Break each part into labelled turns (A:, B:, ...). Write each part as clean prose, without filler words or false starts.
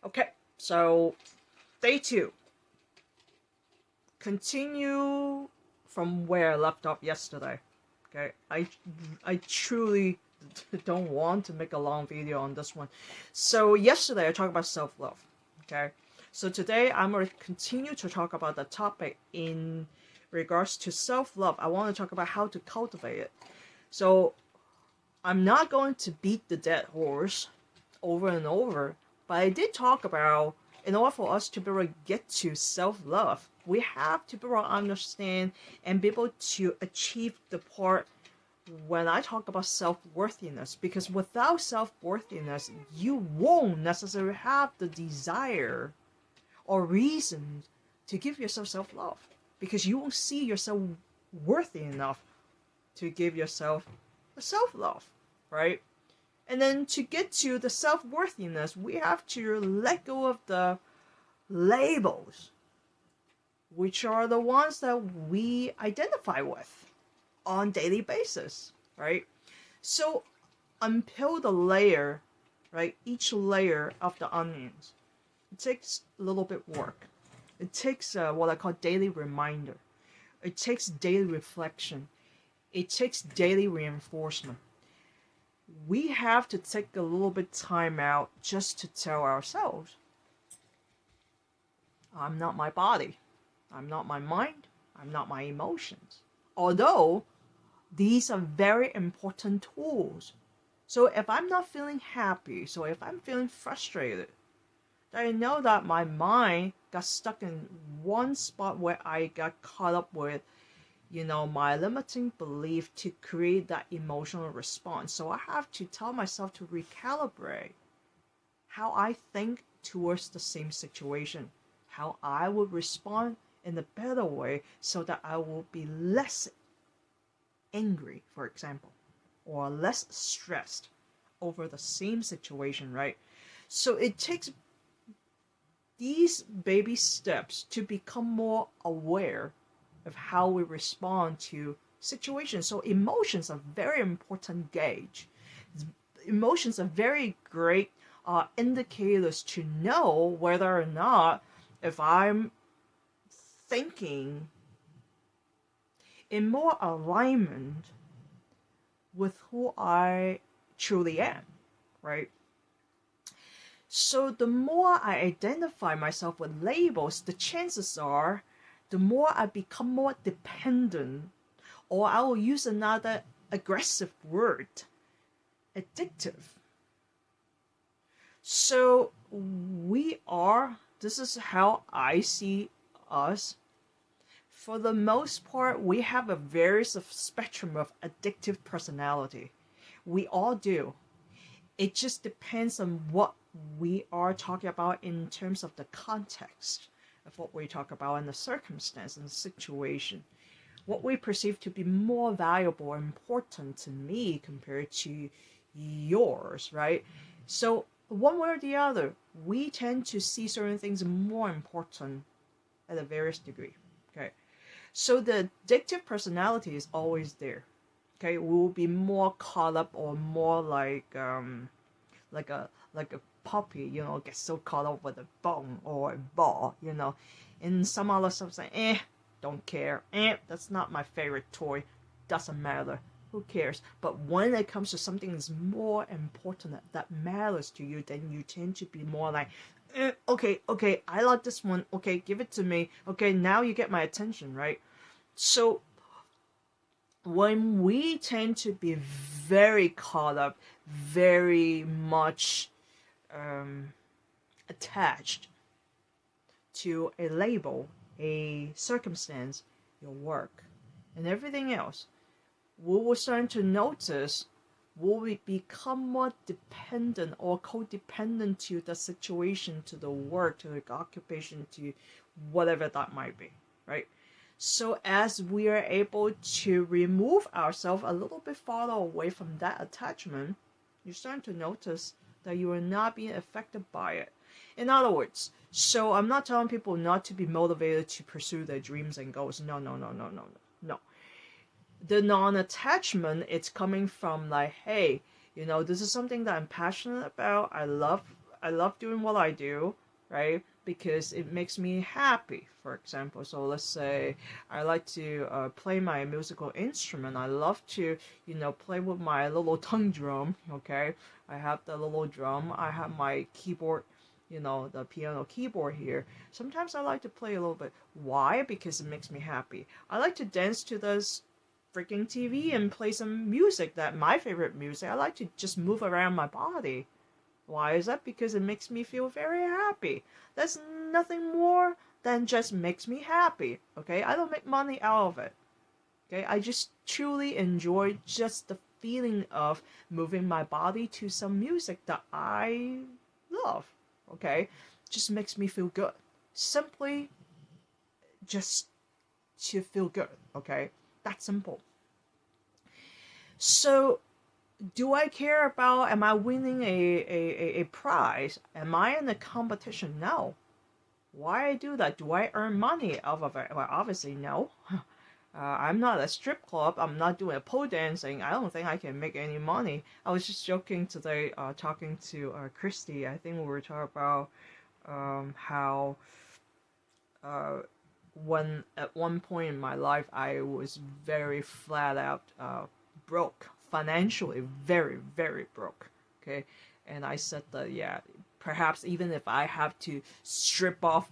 A: Okay, so day two. Continue from where I left off yesterday. Okay, I truly don't want to make a long video on this one. So yesterday I talked about self-love. Okay, so today I'm going to continue to talk about the topic in regards to self-love. I want to talk about how to cultivate it. So I'm not going to beat the dead horse over and over, but I did talk about in order for us to be able to get to self-love, we have to be able to understand and be able to achieve the part when I talk about self-worthiness, because without self-worthiness, you won't necessarily have the desire or reason to give yourself self-love, because you won't see yourself worthy enough to give yourself a self-love, right? And then to get to the self-worthiness, we have to let go of the labels, which are the ones that we identify with on daily basis, right? So unpeel the layer, right? Each layer of the onions. It takes a little bit work. It takes what I call daily reminder. It takes daily reflection. It takes daily reinforcement. We have to take a little bit time out just to tell ourselves, I'm not my body. I'm not my mind. I'm not my emotions. Although these are very important tools. So if I'm not feeling happy, so if I'm feeling frustrated, then I know that my mind got stuck in one spot where I got caught up with my limiting belief to create that emotional response. So I have to tell myself to recalibrate how I think towards the same situation, how I would respond in a better way so that I will be less angry, for example, or less stressed over the same situation, right? So it takes these baby steps to become more aware of how we respond to situations. So emotions are very important gauge. Emotions are very great indicators to know whether or not if I'm thinking in more alignment with who I truly am, right? So the more I identify myself with labels, the chances are the more I become more dependent, or I will use another aggressive word, addictive. So this is how I see us. For the most part, we have a various spectrum of addictive personality. We all do. It just depends on what we are talking about in terms of the context of what we talk about and the circumstance and the situation. What we perceive to be more valuable or important to me compared to yours, right? So one way or the other, we tend to see certain things more important at a various degree. Okay. So the addictive personality is always there. Okay, we will be more caught up or more like a puppy, gets so caught up with a bone or a ball, And some other stuff say, don't care. That's not my favorite toy. Doesn't matter. Who cares? But when it comes to something that's more important that matters to you, then you tend to be more like, okay, I like this one. Okay, give it to me. Okay, now you get my attention, right? So when we tend to be very caught up, very much attached to a label, a circumstance, your work, and everything else, we will start to notice will we become more dependent or codependent to the situation, to the work, to the occupation, to whatever that might be, right? So as we are able to remove ourselves a little bit farther away from that attachment, you're starting to notice that you are not being affected by it. In other words, so I'm not telling people not to be motivated to pursue their dreams and goals. No. The non-attachment, it's coming from like, hey, this is something that I'm passionate about. I love I love doing what I do, right? Because it makes me happy, for example. So let's say I like to play my musical instrument. I love to, play with my little tongue drum, okay? I have the little drum. I have my keyboard, the piano keyboard here. Sometimes I like to play a little bit. Why? Because it makes me happy. I like to dance to this freaking TV and play some music, that my favorite music. I like to just move around my body. Why is that? Because it makes me feel very happy. That's nothing more than just makes me happy. Okay, I don't make money out of it. Okay, I just truly enjoy just the feeling of moving my body to some music that I love. Okay, just makes me feel good. Simply just to feel good. Okay, that's simple. So, do I care about, am I winning a prize? Am I in a competition? No. Why I do that? Do I earn money out of it? Well, obviously no. I'm not a strip club. I'm not doing a pole dancing. I don't think I can make any money. I was just joking today, talking to Christy. I think we were talking about how when at one point in my life I was very flat out broke, financially very, very broke. Okay, and I said that, yeah, perhaps even if I have to strip off,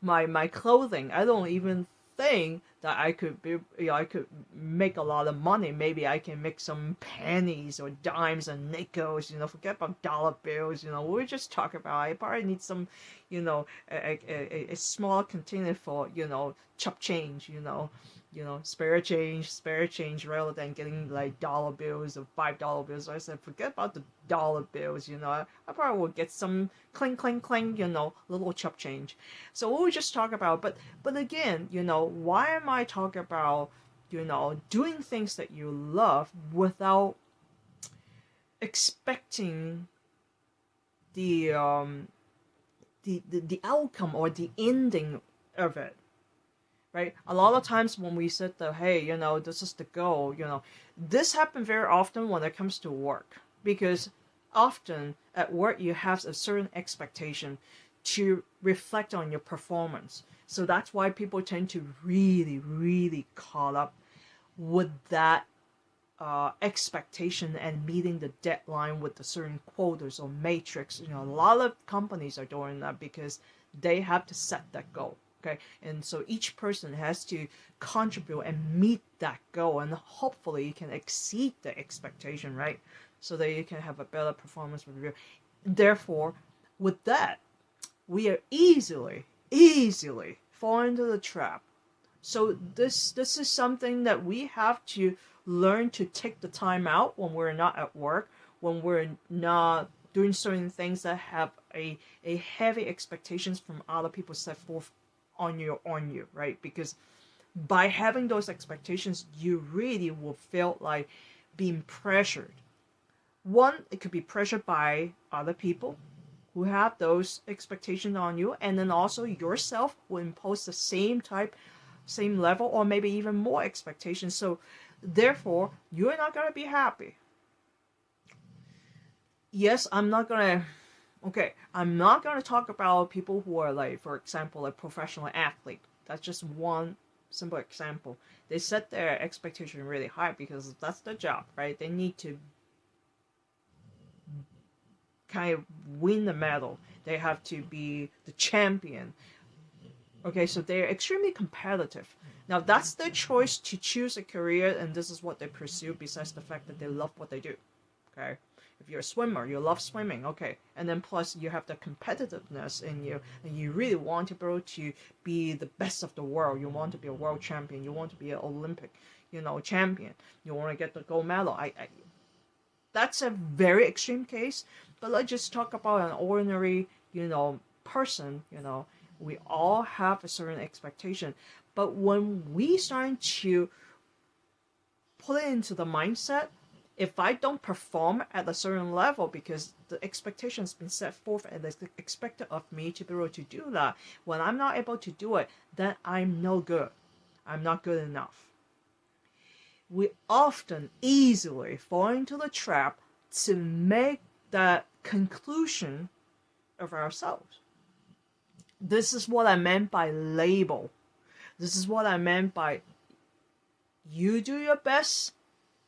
A: my clothing, I don't even think that I could be, I could make a lot of money. Maybe I can make some pennies or dimes and nickels. Forget about dollar bills. We're just talking about. I probably need some, a small container for chop change. Spare change rather than getting like dollar bills or $5 bills. So I said, forget about the dollar bills, I probably will get some cling, cling, cling, little chop change. So we'll just talk about, but again, why am I talking about, doing things that you love without expecting the the outcome or the ending of it? Right? A lot of times when we said that, hey, this is the goal, this happens very often when it comes to work. Because often at work you have a certain expectation to reflect on your performance. So that's why people tend to really, really caught up with that expectation and meeting the deadline with the certain quotas or matrix. A lot of companies are doing that because they have to set that goal. Okay, and so each person has to contribute and meet that goal, and hopefully you can exceed the expectation, right? So that you can have a better performance review. Therefore, with that, we are easily fall into the trap. So this is something that we have to learn to take the time out when we're not at work, when we're not doing certain things that have a heavy expectations from other people set forth on you, right? Because by having those expectations, you really will feel like being pressured. One, it could be pressured by other people who have those expectations on you, and then also yourself will impose the same level, or maybe even more expectations. So therefore, you're not going to be happy. Yes, I'm not going to talk about people who are like, for example, a professional athlete. That's just one simple example. They set their expectation really high because that's their job, right? They need to kind of win the medal. They have to be the champion. Okay, so they're extremely competitive. Now, that's their choice to choose a career, and this is what they pursue, besides the fact that they love what they do. Okay? If you're a swimmer, you love swimming, okay. And then plus you have the competitiveness in you, and you really want to be able to be the best of the world. You want to be a world champion. You want to be an Olympic, champion. You want to get the gold medal. That's a very extreme case, but let's just talk about an ordinary, person, we all have a certain expectation. But when we start to put it into the mindset, if I don't perform at a certain level because the expectation has been set forth and it's expected of me to be able to do that, when I'm not able to do it, then I'm no good. I'm not good enough. We often easily fall into the trap to make that conclusion of ourselves. This is what I meant by label. This is what I meant by you do your best,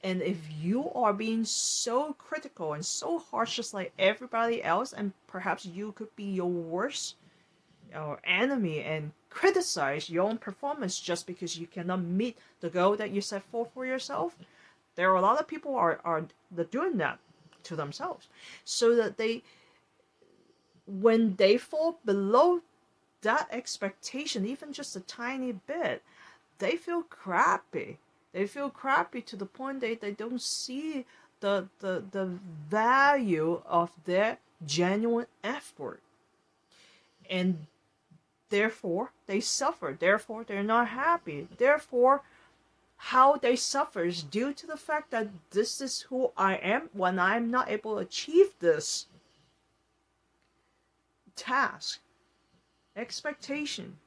A: and if you are being so critical and so harsh just like everybody else, and perhaps you could be your worst or enemy and criticize your own performance just because you cannot meet the goal that you set forth for yourself, there are a lot of people are doing that to themselves, so that when they fall below that expectation, even just a tiny bit, they feel crappy. They feel crappy to the point that they don't see the value of their genuine effort. And therefore, they suffer. Therefore, they're not happy. Therefore, how they suffer is due to the fact that this is who I am when I'm not able to achieve this task, expectation.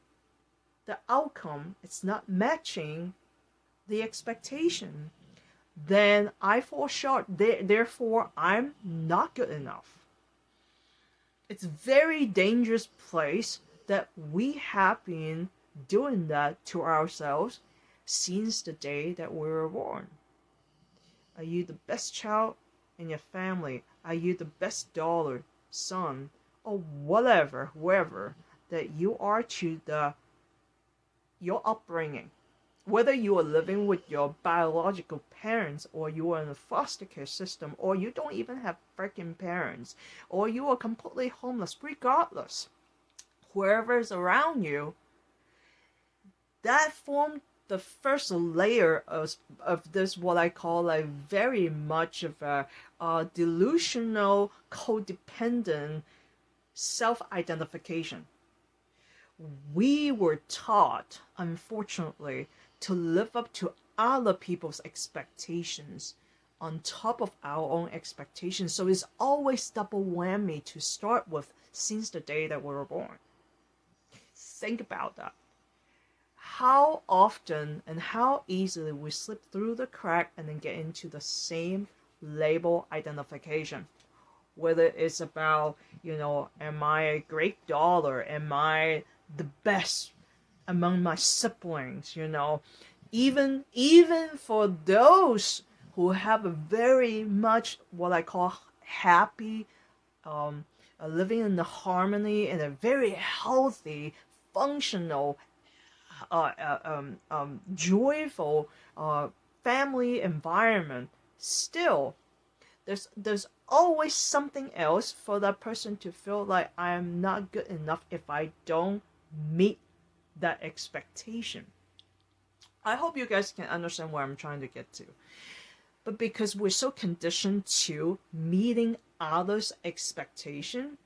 A: The outcome, it's not matching the expectation, then I fall short. Therefore, I'm not good enough. It's a very dangerous place that we have been doing that to ourselves since the day that we were born. Are you the best child in your family? Are you the best daughter, son, or whatever, whoever that you are to your upbringing? Whether you are living with your biological parents, or you are in a foster care system, or you don't even have freaking parents, or you are completely homeless, regardless, whoever is around you, that formed the first layer of this, what I call like very much of a delusional, codependent self-identification. We were taught, unfortunately, to live up to other people's expectations on top of our own expectations. So it's always double whammy to start with since the day that we were born. Think about that. How often and how easily we slip through the crack and then get into the same label identification. Whether it's about, am I a great daughter? Am I the best among my siblings? Even for those who have a very much what I call happy, living in the harmony in a very healthy, functional, joyful family environment, still there's always something else for that person to feel like I am not good enough if I don't meet that expectation. I hope you guys can understand where I'm trying to get to. But because we're so conditioned to meeting others' expectation,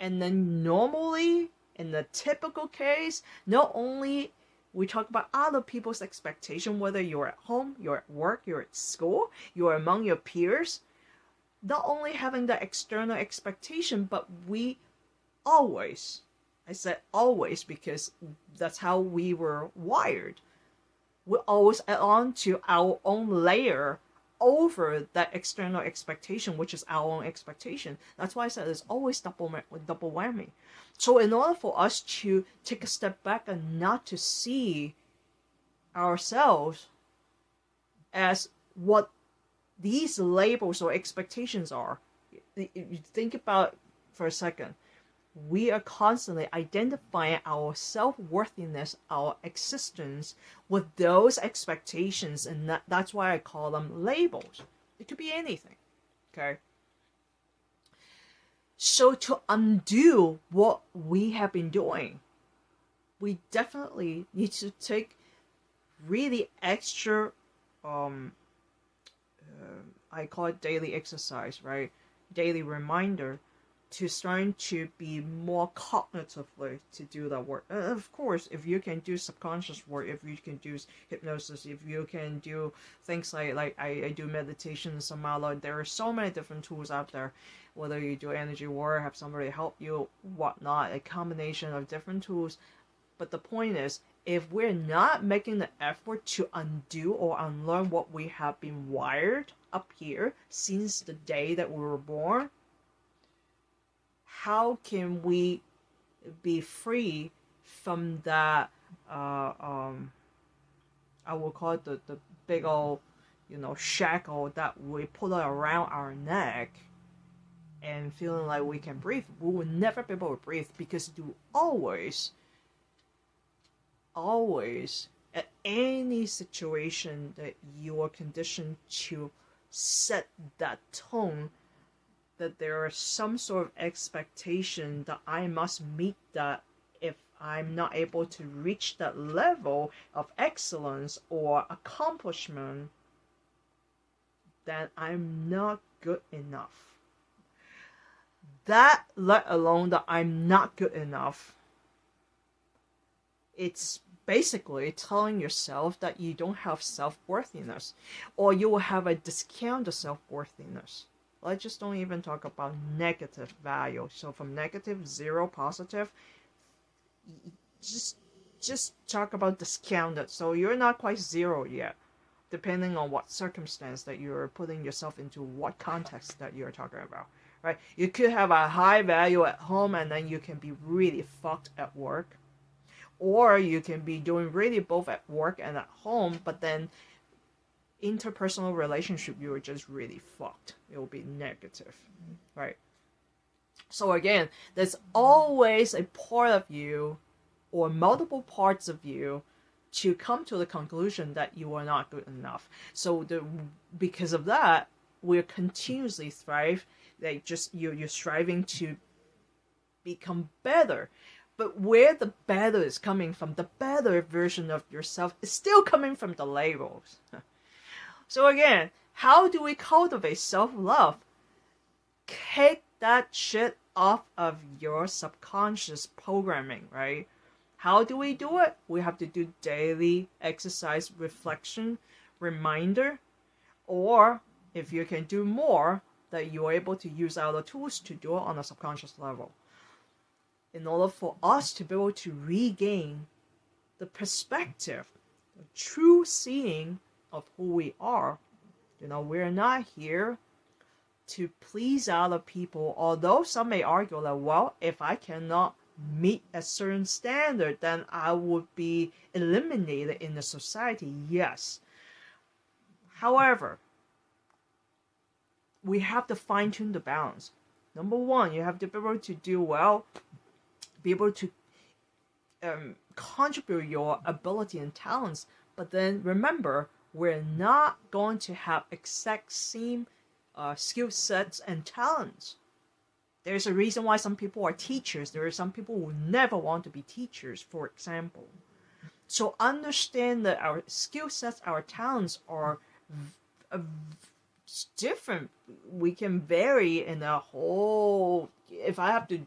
A: and then normally, in the typical case, not only we talk about other people's expectation, whether you're at home, you're at work, you're at school, you're among your peers, not only having that external expectation, but we always, I said always because that's how we were wired, we always add on to our own layer over that external expectation, which is our own expectation. That's why I said there's always double whammy. So in order for us to take a step back and not to see ourselves as what these labels or expectations are, you think about it for a second. We are constantly identifying our self-worthiness, our existence with those expectations, and that's why I call them labels. It could be anything, okay? So to undo what we have been doing, we definitely need to take really extra, I call it daily exercise, right? Daily reminder to starting to be more cognitively to do that work. Of course, if you can do subconscious work, if you can do hypnosis, if you can do things like I do meditation and Samala, there are so many different tools out there. Whether you do energy work, have somebody help you, whatnot, a combination of different tools. But the point is, if we're not making the effort to undo or unlearn what we have been wired up here since the day that we were born, how can we be free from that, I will call it the big old, shackle that we put around our neck and feeling like we can breathe? We will never be able to breathe because you always, at any situation that you are conditioned to set that tone, that there is some sort of expectation that I must meet that. If I'm not able to reach that level of excellence or accomplishment, then I'm not good enough. That, let alone that I'm not good enough, it's basically telling yourself that you don't have self-worthiness, or you will have a discounted self-worthiness. Let's just don't even talk about negative value. So from negative, 0, positive, just talk about discounted. So you're not quite 0 yet, depending on what circumstance that you're putting yourself into, what context that you're talking about, right? You could have a high value at home and then you can be really fucked at work. Or you can be doing really both at work and at home, but then interpersonal relationship, you're just really fucked. It will be negative, right? So again, there's always a part of you or multiple parts of you to come to the conclusion that you are not good enough. So because of that, we're continuously thrive. Like just you're striving to become better. But where the better is coming from, the better version of yourself is still coming from the labels. So again, how do we cultivate self-love? Take that shit off of your subconscious programming, right? How do we do it? We have to do daily exercise, reflection, reminder, or if you can do more, that you're able to use other tools to do it on a subconscious level. In order for us to be able to regain the perspective, the true seeing of who we are. We're not here to please other people, although some may argue that, well, if I cannot meet a certain standard, then I would be eliminated in the society. Yes. However, we have to fine-tune the balance. Number one, you have to be able to do well, be able to contribute your ability and talents, but then remember, we're not going to have exact same skill sets and talents. There's a reason why some people are teachers. There are some people who never want to be teachers, for example. So understand that our skill sets, our talents are different. We can vary in a whole. If I have to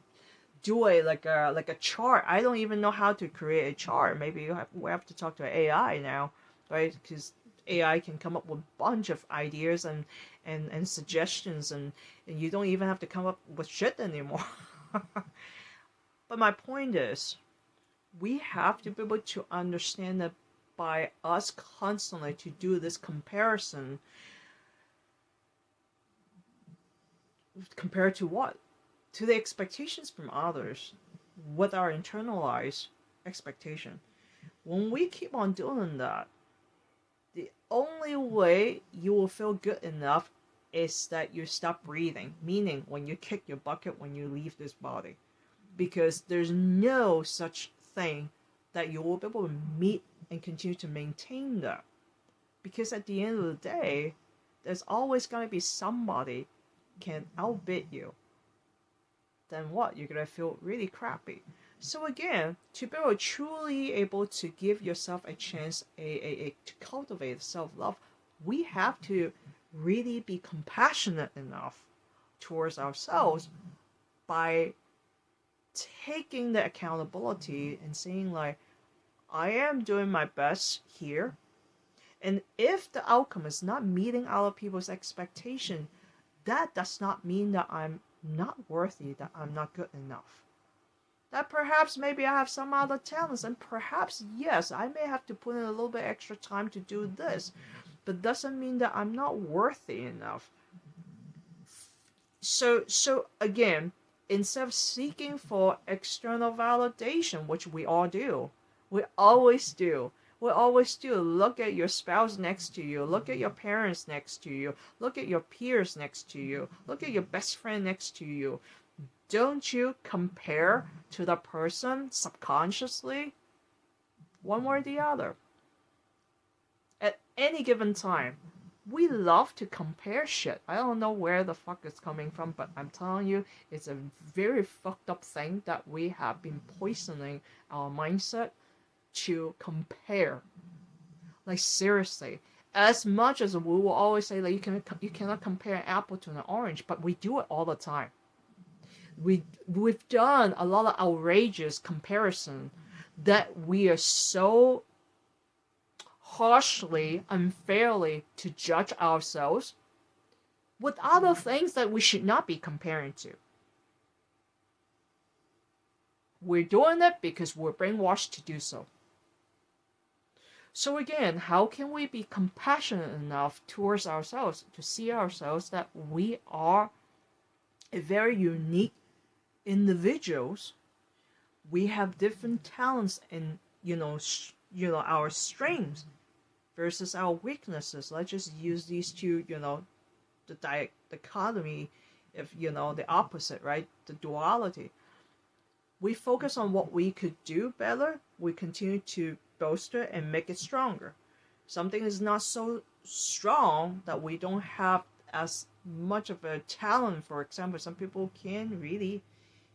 A: do like a chart, I don't even know how to create a chart. Maybe we have to talk to AI now, right? Because AI can come up with a bunch of ideas and suggestions, and you don't even have to come up with shit anymore. But my point is, we have to be able to understand that by us constantly to do this comparison, compared to what? To the expectations from others, with our internalized expectation. When we keep on doing that, the only way you will feel good enough is that you stop breathing, meaning when you kick your bucket when you leave this body. Because there's no such thing that you will be able to meet and continue to maintain that. Because at the end of the day, there's always going to be somebody can outbid you. Then what? You're going to feel really crappy. So again, to be truly able to give yourself a chance to cultivate self-love, we have to really be compassionate enough towards ourselves by taking the accountability and saying like, I am doing my best here. And if the outcome is not meeting other people's expectation, that does not mean that I'm not worthy, that I'm not good enough. that perhaps maybe I have some other talents, and perhaps, yes, I may have to put in a little bit extra time to do this, but doesn't mean that I'm not worthy enough. So again, instead of seeking for external validation, which we all do, we always do. We always do. Look at your spouse next to you. Look at your parents next to you. Look at your peers next to you. Look at your best friend next to you. Don't you compare to the person subconsciously? One or the other. At any given time, we love to compare shit. I don't know where the fuck it's coming from, but I'm telling you, it's a very fucked up thing that we have been poisoning our mindset to compare. Like, seriously, as much as we will always say that you cannot compare an apple to an orange, but we do it all the time. We've done a lot of outrageous comparison that we are so harshly, unfairly to judge ourselves with other things that we should not be comparing to. We're doing it because we're brainwashed to do so. So again, how can we be compassionate enough towards ourselves to see ourselves that we are a very unique individuals? We have different talents and our strengths versus our weaknesses. Let's just use these two, the dichotomy, if the opposite, right? The duality. We focus on what we could do better. We continue to bolster and make it stronger. Something is not so strong that we don't have as much of a talent. For example, some people can really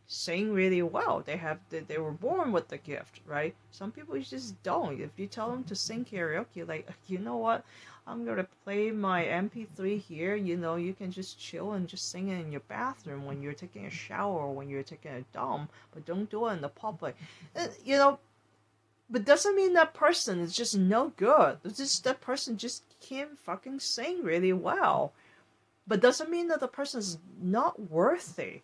A: sing really well. They were born with the gift, right? Some people just don't. If you tell them to sing karaoke, like, you know what, I'm gonna play my MP3 here, you can just chill and just sing it in your bathroom when you're taking a shower or when you're taking a dump, but don't do it in the public. But doesn't mean that person is just no good. That person just can't fucking sing really well. But doesn't mean that the person is not worthy.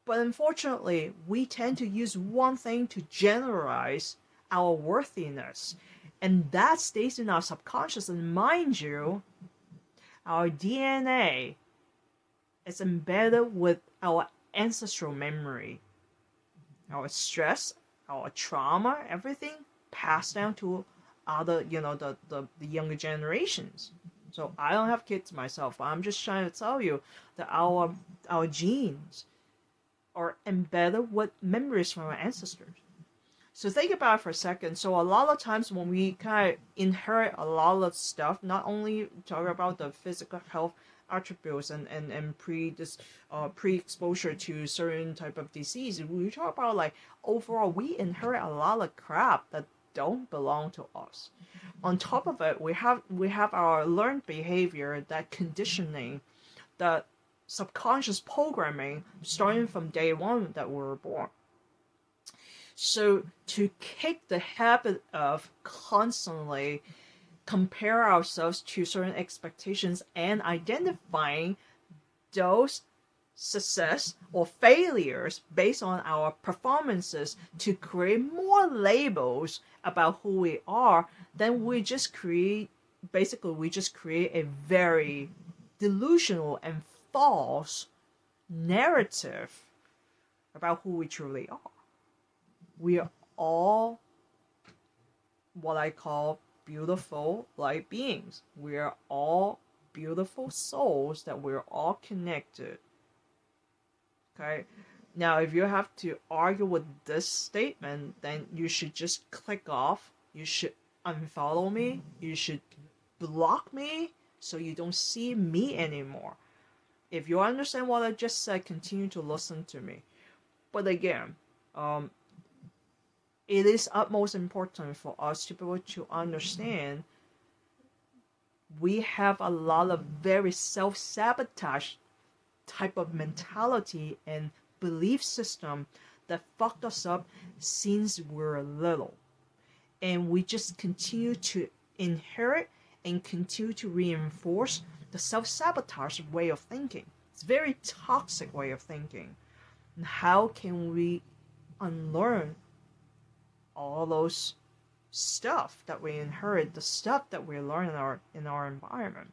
A: But unfortunately, we tend to use one thing to generalize our worthiness. And that stays in our subconscious. And mind you, our DNA is embedded with our ancestral memory. Our stress, our trauma, everything passed down to other, the younger generations. So I don't have kids myself, but I'm just trying to tell you that our genes are embedded with memories from our ancestors. So think about it for a second. So a lot of times when we kind of inherit a lot of stuff, not only talk about the physical health attributes and pre-exposure to certain type of disease, we talk about like overall we inherit a lot of crap that don't belong to us. On top of it, we have our learned behavior, that conditioning, that subconscious programming starting from day one that we were born. So to kick the habit of constantly compare ourselves to certain expectations and identifying those success or failures based on our performances to create more labels about who we are, then we just create a very delusional and false narrative about who we truly are. We are all what I call beautiful light beings. We are all beautiful souls, that we're all connected. Okay? Now, if you have to argue with this statement, then you should just click off. You should unfollow me. You should block me so you don't see me anymore. If you understand what I just said, continue to listen to me. But again, it is utmost important for us to be able to understand we have a lot of very self-sabotage type of mentality and belief system that fucked us up since we're little. And we just continue to inherit and continue to reinforce the self-sabotage way of thinking. It's a very toxic way of thinking. And how can we unlearn all those stuff that we inherit, the stuff that we learn in our environment.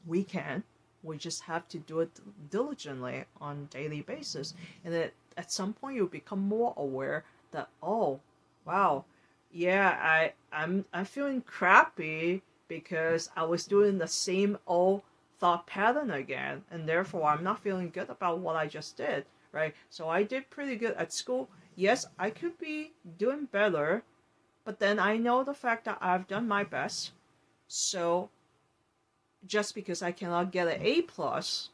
A: We can. We just have to do it diligently on a daily basis. And at some point you'll become more aware that, oh, wow, yeah, I'm feeling crappy because I was doing the same old thought pattern again, and therefore I'm not feeling good about what I just did, right? So I did pretty good at school. Yes, I could be doing better, but then I know the fact that I've done my best. So just because I cannot get an A plus,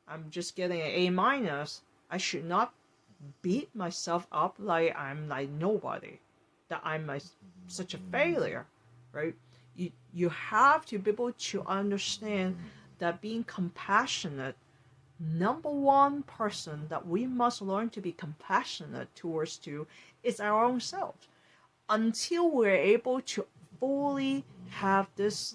A: I'm just getting an A minus, I should not beat myself up like I'm like nobody, that I'm such a failure, right? You have to be able to understand that being compassionate, number one person that we must learn to be compassionate towards to is our own self. Until we're able to fully have this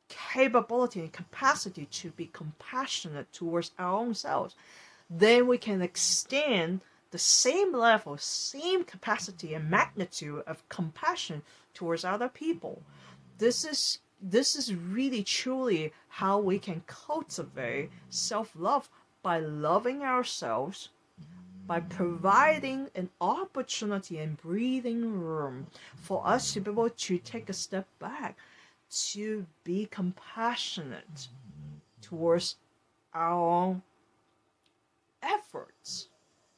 A: capability and capacity to be compassionate towards our own selves, then we can extend the same level, same capacity and magnitude of compassion towards other people. This is really truly how we can cultivate self-love, by loving ourselves, by providing an opportunity and breathing room for us to be able to take a step back, to be compassionate towards our own efforts,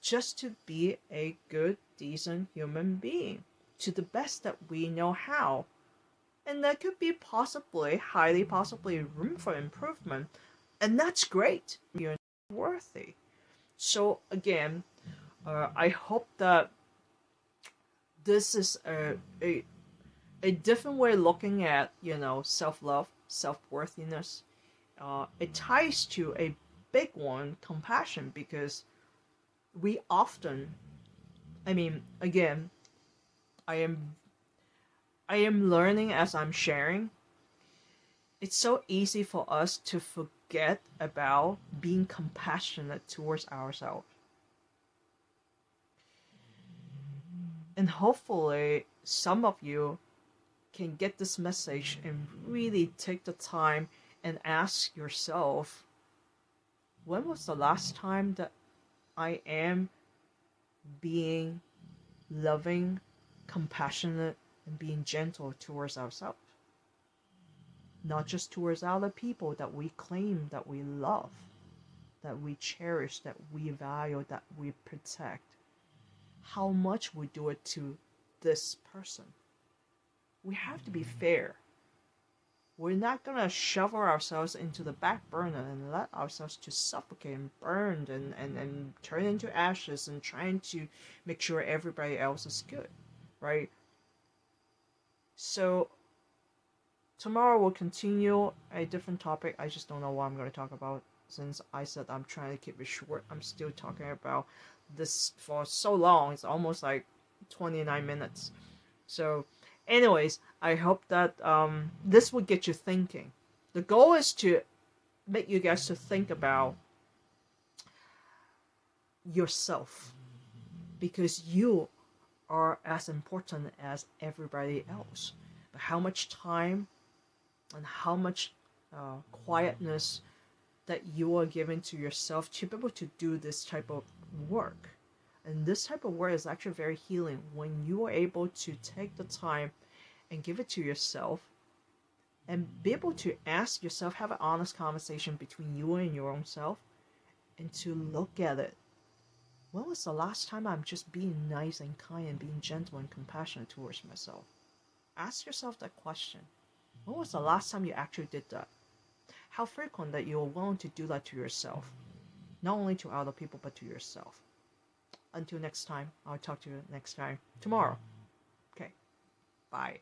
A: just to be a good, decent human being to the best that we know how. And there could be highly possibly room for improvement, and that's great. You're worthy. So again, I hope that this is a different way of looking at, self-love, self-worthiness. It ties to a big one, compassion, because we often, again, I am learning as I'm sharing. It's so easy for us to forget about being compassionate towards ourselves. And hopefully some of you can get this message and really take the time and ask yourself, when was the last time that I am being loving, compassionate, and being gentle towards ourselves? Not just towards other people that we claim that we love, that we cherish, that we value, that we protect. How much we do it to this person. We have to be fair. We're not going to shovel ourselves into the back burner and let ourselves to suffocate and burn and turn into ashes and trying to make sure everybody else is good, right? So tomorrow we'll continue a different topic. I just don't know what I'm going to talk about. Since I said I'm trying to keep it short, I'm still talking about this for so long. It's almost like 29 minutes. So anyways, I hope that this will get you thinking. The goal is to make you guys to think about yourself, because you are as important as everybody else. But how much time and how much quietness that you are giving to yourself to be able to do this type of work. And this type of work is actually very healing when you are able to take the time and give it to yourself and be able to ask yourself, have an honest conversation between you and your own self, and to look at it. When was the last time I'm just being nice and kind and being gentle and compassionate towards myself? Ask yourself that question. When was the last time you actually did that? How frequent that you're willing to do that to yourself? Not only to other people, but to yourself. Until next time, I'll talk to you next time tomorrow. Okay, bye.